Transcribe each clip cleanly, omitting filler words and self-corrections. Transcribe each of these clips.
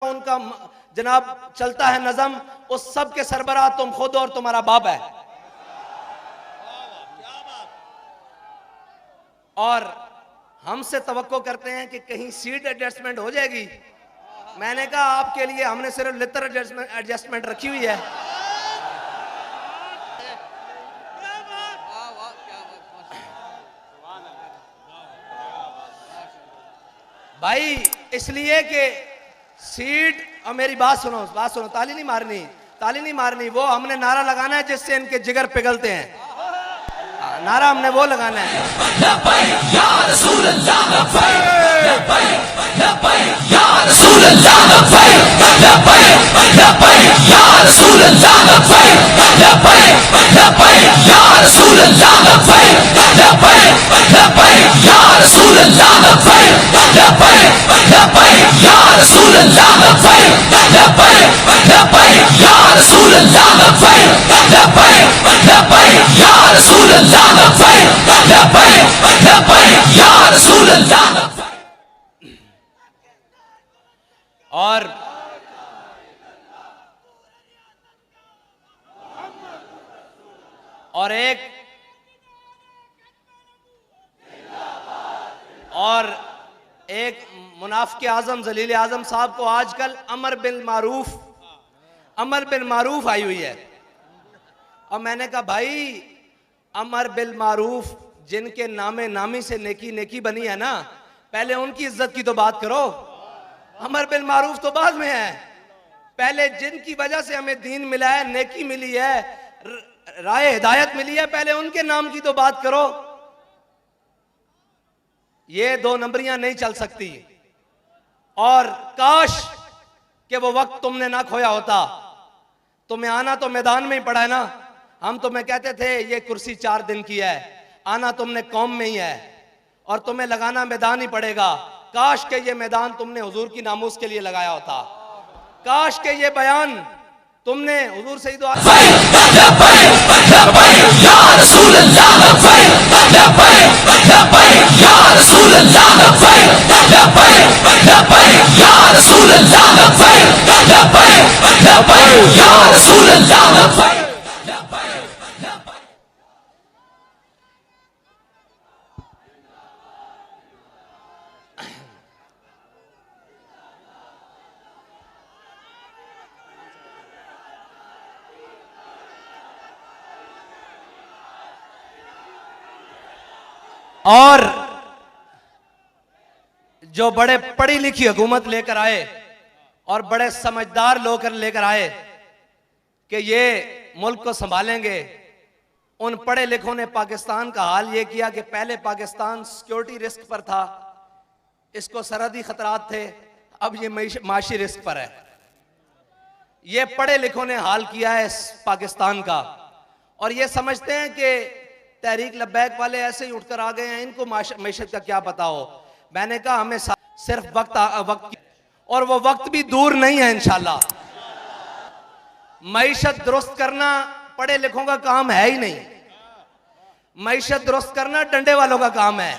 उनका जनाब चलता है नज़म, उस सब के सरबराह तुम खुद और तुम्हारा बाप है। और हमसे तवक्को करते हैं कि कहीं सीट एडजस्टमेंट हो जाएगी। मैंने कहा आपके लिए हमने सिर्फ लिटर एडजस्टमेंट रखी हुई है। भाई इसलिए कि सीट, और मेरी बात सुनो, ताली नहीं मारनी, वो हमने नारा लगाना है जिससे इनके जिगर पिघलते हैं। नारा हमने वो लगाना है। और एक मुनाफिक आजम जलील आजम साहब को आजकल अमर बिल मारूफ आई हुई है। और मैंने कहा भाई अमर बिल मारूफ जिनके नामे नामी से नेकी बनी है ना, पहले उनकी इज्जत की तो बात करो। अमर बिल मारूफ तो बाद में है, पहले जिनकी वजह से हमें दीन मिला है, नेकी मिली है, राय हिदायत मिली है, पहले उनके नाम की तो बात करो। ये दो नंबरियां नहीं चल सकती। और काश कि वो वक्त तुमने ना खोया होता। तुम्हें आना तो मैदान में ही पड़ा है ना। हम तुम्हें कहते थे ये कुर्सी 4 दिन की है, आना तुमने कौम में ही है और तुम्हें लगाना मैदान ही पड़ेगा। काश के ये मैदान तुमने हुजूर की नामूस के लिए लगाया होता। काश के ये बयान तुमने हुजूर से ही दुआ और जो बड़े पढ़ी लिखी हुकूमत लेकर आए और बड़े समझदार लोग लेकर आए कि ये मुल्क को संभालेंगे, उन पढ़े लिखों ने पाकिस्तान का हाल ये किया कि पहले पाकिस्तान सिक्योरिटी रिस्क पर था, इसको सरहदी खतरात थे, अब ये माशी रिस्क पर है। ये पढ़े लिखों ने हाल किया है पाकिस्तान का। और ये समझते हैं कि तहरीक लब्बैक वाले ऐसे ही उठकर आ गए हैं, इनको मैशत का क्या पता हो। मैंने कहा हमें सिर्फ वक्त और वो वक्त भी दूर नहीं है इंशाल्लाह। मैशत दुरुस्त करना पढ़े लिखों का काम है ही नहीं, मैशत दुरुस्त करना डंडे वालों का काम है।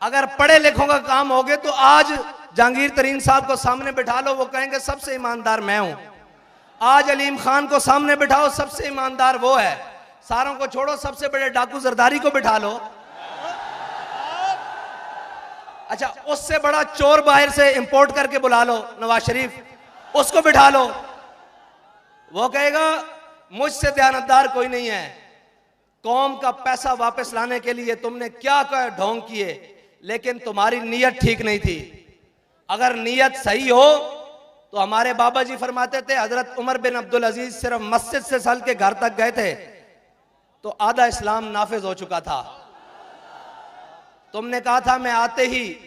अगर पढ़े लिखों का काम हो गए तो आज जहांगीर तरीन साहब को सामने बिठा लो, वो कहेंगे सबसे ईमानदार मैं हूं। आज अलीम खान को सामने बिठाओ, सबसे ईमानदार वो है। सारों को छोड़ो, सबसे बड़े डाकू जरदारी को बिठा लो। अच्छा, उससे बड़ा चोर बाहर से इंपोर्ट करके बुला लो, नवाज शरीफ, उसको बिठा लो। वो कहेगा मुझसे दयानतदार कोई नहीं है। कौम का पैसा वापस लाने के लिए तुमने क्या क्या ढोंग किए, लेकिन तुम्हारी नीयत ठीक नहीं थी। अगर नीयत सही हो तो हमारे बाबा जी फरमाते थे, हजरत उमर बिन अब्दुल अजीज सिर्फ मस्जिद से सल के घर तक गए थे तो आधा इस्लाम नाफिज हो चुका था। तुमने कहा था मैं आते ही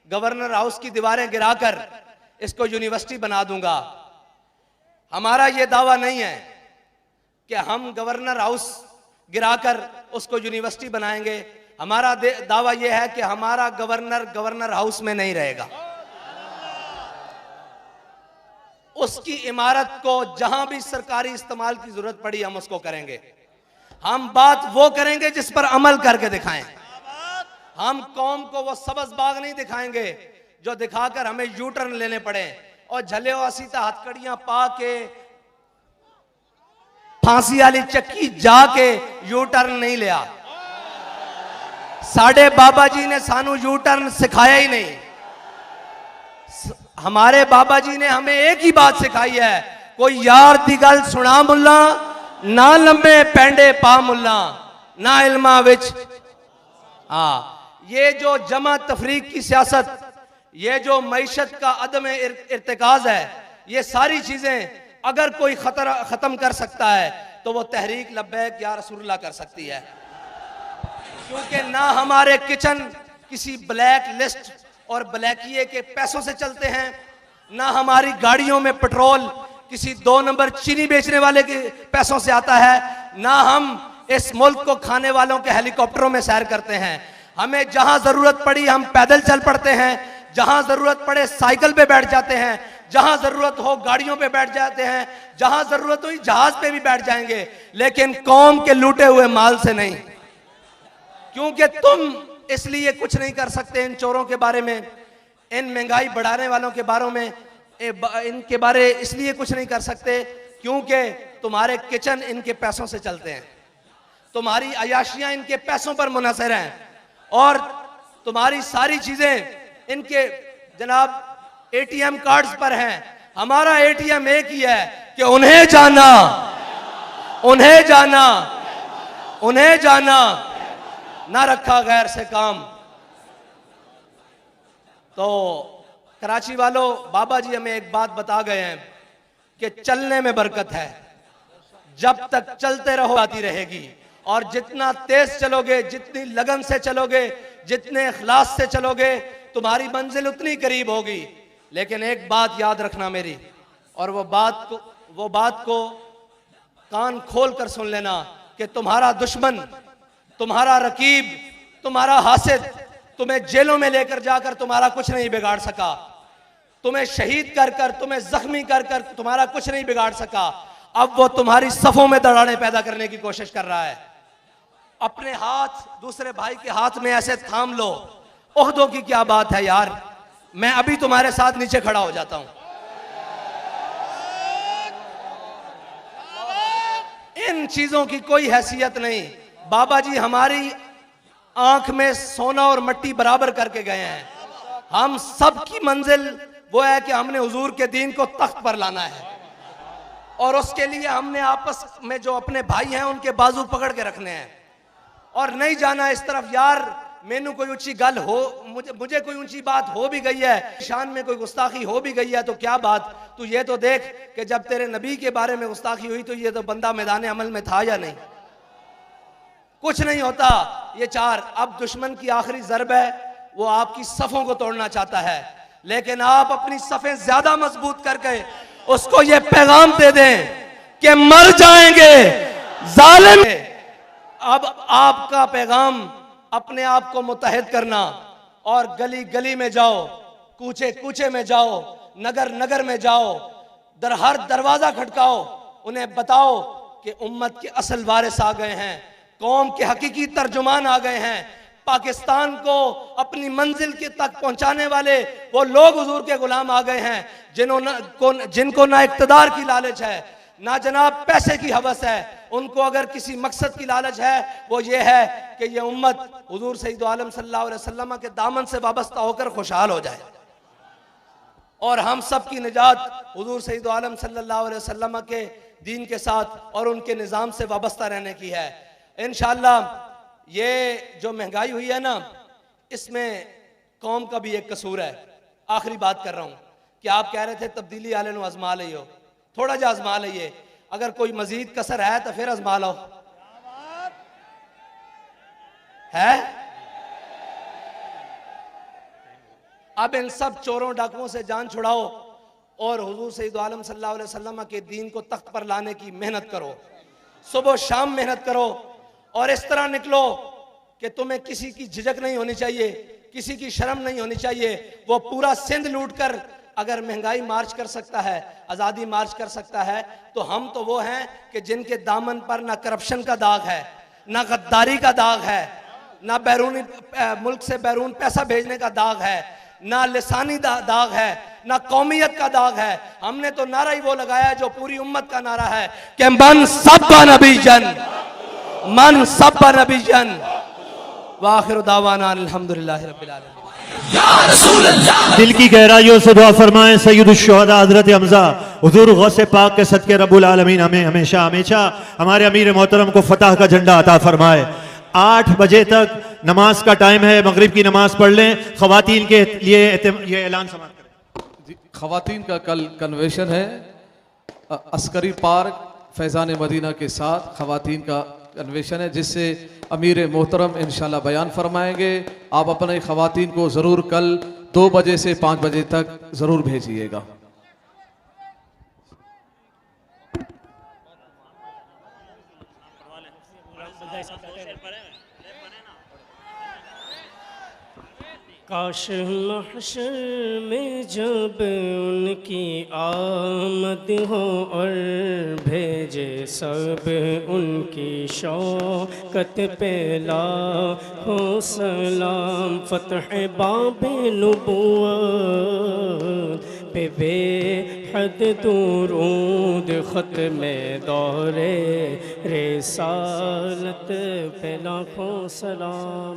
गवर्नर हाउस की दीवारें गिराकर इसको यूनिवर्सिटी बना दूंगा। हमारा यह दावा नहीं है कि हम गवर्नर हाउस गिराकर उसको यूनिवर्सिटी बनाएंगे। हमारा दावा यह है कि हमारा गवर्नर हाउस में नहीं रहेगा। उसकी इमारत को जहां भी सरकारी इस्तेमाल की जरूरत पड़ी हम उसको करेंगे। हम बात वो करेंगे जिस पर अमल करके दिखाएं। हम कौम को वो सबज बाग नहीं दिखाएंगे जो दिखाकर हमें यू टर्न लेने पड़े और झले सीता हथकड़ियां पा के फांसी वाली चक्की जाके यू टर्न नहीं लिया। साडे बाबा जी ने सानू यू टर्न सिखाया ही नहीं। हमारे बाबा जी ने हमें एक ही बात सिखाई है, कोई यार दी गल सुना मुल्ला, ना लंबे पेंडे पा मुल्ला, ना इल्मा विच। ये जो जमा तफरीक की सियासत, ये जो मईशत का अदम इर्तिकाज है, ये सारी चीजें अगर कोई खत्म कर सकता है तो वो तहरीक लब्बैक या रसूलुल्लाह कर सकती है। क्योंकि ना हमारे किचन किसी ब्लैक लिस्ट और ब्लैकिए के पैसों से चलते हैं, ना हमारी गाड़ियों में पेट्रोल किसी 2 नंबर चीनी बेचने वाले के पैसों से आता है, ना हम इस मुल्क को खाने वालों के हेलीकॉप्टरों में सैर करते हैं। हमें जहां जरूरत पड़ी हम पैदल चल पड़ते हैं, जहां जरूरत पड़े साइकिल पे बैठ जाते हैं, जहां जरूरत हो गाड़ियों पे बैठ जाते हैं, जहां जरूरत हुई जहाज पे भी बैठ जाएंगे, लेकिन कौम के लूटे हुए माल से नहीं। क्योंकि तुम इसलिए कुछ नहीं कर सकते इन चोरों के बारे में, इन महंगाई बढ़ाने वालों के बारे में, इनके बारे इसलिए कुछ नहीं कर सकते क्योंकि तुम्हारे किचन इनके पैसों से चलते हैं, तुम्हारी अयाशियां इनके पैसों पर मुनहसर हैं और तुम्हारी सारी चीजें इनके जनाब एटीएम कार्ड्स पर हैं। हमारा एटीएम एक ही है कि उन्हें जाना, उन्हें जाना, उन्हें जाना, ना रखा गैर से काम। तो कराची वालों, बाबा जी हमें एक बात बता गए हैं कि चलने में बरकत है, जब तक चलते रहो आती रहेगी, और जितना तेज चलोगे, जितनी लगन से चलोगे, जितने इखलास से चलोगे, तुम्हारी मंजिल उतनी करीब होगी। लेकिन एक बात याद रखना मेरी, और वो बात को कान खोल कर सुन लेना कि तुम्हारा दुश्मन, तुम्हारा रकीब, तुम्हारा हासिद तुम्हें जेलों में लेकर जाकर तुम्हारा कुछ नहीं बिगाड़ सका, तुम्हें शहीद कर कर, तुम्हें जख्मी कर कर तुम्हारा कुछ नहीं बिगाड़ सका। अब वो तुम्हारी सफों में दरारें पैदा करने की कोशिश कर रहा है। अपने हाथ दूसरे भाई के हाथ में ऐसे थाम लो। ओहदों की क्या बात है यार, मैं अभी तुम्हारे साथ नीचे खड़ा हो जाता हूं। इन चीजों की कोई हैसियत नहीं। बाबा जी हमारी आंख में सोना और मट्टी बराबर करके गए हैं। हम सब की मंजिल वो है कि हमने हुजूर के दीन को तख्त पर लाना है, और उसके लिए हमने आपस में जो अपने भाई हैं उनके बाजू पकड़ के रखने हैं और नहीं जाना इस तरफ। यार मैनू कोई ऊंची गल हो, मुझे कोई ऊंची बात हो भी गई है, शान में कोई गुस्ताखी हो भी गई है तो क्या बात, तू ये तो देख कि जब तेरे नबी के बारे में गुस्ताखी हुई तो ये तो बंदा मैदान अमल में था या नहीं। कुछ नहीं होता ये चार। अब दुश्मन की आखिरी ज़रब है, वो आपकी सफ़ों को तोड़ना चाहता है, लेकिन आप अपनी सफ़ें ज्यादा मजबूत करके उसको ये पैगाम दे दें कि मर जाएंगे जालिम। अब आपका पैगाम अपने आप को मुत्तहिद करना, और गली गली में जाओ, कूचे कूचे में जाओ, नगर नगर में जाओ, हर दरवाजा खटकाओ, उन्हें बताओ कि उम्मत के असल वारिस आ गए हैं, कौम के हकीकी तर्जुमान आ गए हैं, पाकिस्तान को अपनी मंजिल के तक पहुंचाने वाले वो लोग हुजूर के गुलाम आ गए हैं, जिनको ना इक्तदार की लालच है, ना जनाब पैसे की हवस है। उनको अगर किसी मकसद की लालच है वो ये है कि ये उम्मत हुजूर सैयद आलम सल्लल्लाहु अलैहि वसल्लम के दामन से वाबस्ता होकर खुशहाल हो जाए, और हम सब की निजात हुजूर सैयद आलम सल्लल्लाहु अलैहि वसल्लम के दीन के साथ और उनके निज़ाम से वाबस्ता रहने की है। इंशाअल्लाह ये जो महंगाई हुई है ना, इसमें कौम का भी एक कसूर है। आखिरी बात कर रहा हूं कि आप कह रहे थे तब्दीली आले नु आजमा लियो, थोड़ा जा आजमा लिये, अगर कोई मजीद कसर है तो फिर आजमा लो। है अब इन सब चोरों डाकुओं से जान छुड़ाओ और हुजूर सैयद आलम सल्लल्लाहु अलैहि वसल्लम के दीन को तख्त पर लाने की मेहनत करो, सुबह शाम मेहनत करो, और इस तरह निकलो कि तुम्हें किसी की झिझक नहीं होनी चाहिए, किसी की शर्म नहीं होनी चाहिए। वो पूरा सिंध लूट कर अगर महंगाई मार्च कर सकता है, आज़ादी मार्च कर सकता है, तो हम तो वो हैं कि जिनके दामन पर ना करप्शन का दाग है, ना गद्दारी का दाग है, ना बैरूनी मुल्क से बैरून पैसा भेजने का दाग है, ना लिसानी दाग है, ना कौमियत का दाग है। हमने तो नारा ही वो लगाया है जो पूरी उम्मत का नारा है कि मन सब्बा नबी जन, मन सब्बा नबी जन। वाखिर दावाना अल्हम्दुलिल्लाहि रब्बिल आलमीन। दिल की गहराइयों से दुआ फरमाएं सैयदुल शुहदा हज़रत हमज़ा हुज़ूर गौसे पाक के सदके रब्बुल आलमीन हमें हमेशा हमेशा हमारे अमीर मोहतरम को फतह का झंडा अता फरमाए। 8 बजे तक नमाज का टाइम है, मगरिब की नमाज पढ़ लें। खवातीन के लिए ये ऐलान समाप्त करें। खवातीन का कल कन्वेंशन है अस्करी पार्क फैज़ान मदीना के साथ। खवातीन का कन्वेंशन है जिससे अमीर मोहतरम इंशाल्लाह बयान फरमाएंगे। आप अपने खवातीन को ज़रूर कल 2 बजे से 5 बजे तक ज़रूर भेजिएगा। काश महशर में जब उनकी आमद हो और भेजे सब उनकी शौकत पे लाखों सलाम। फतह बाबे नबुव्वत पे बेहद दुरूद ख़त्मे दौरे रिसालत पे लाखों सलाम।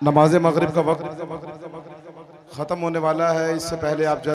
नमाज मगरिब का वक्त ख़त्म होने वाला है। इससे पहले आप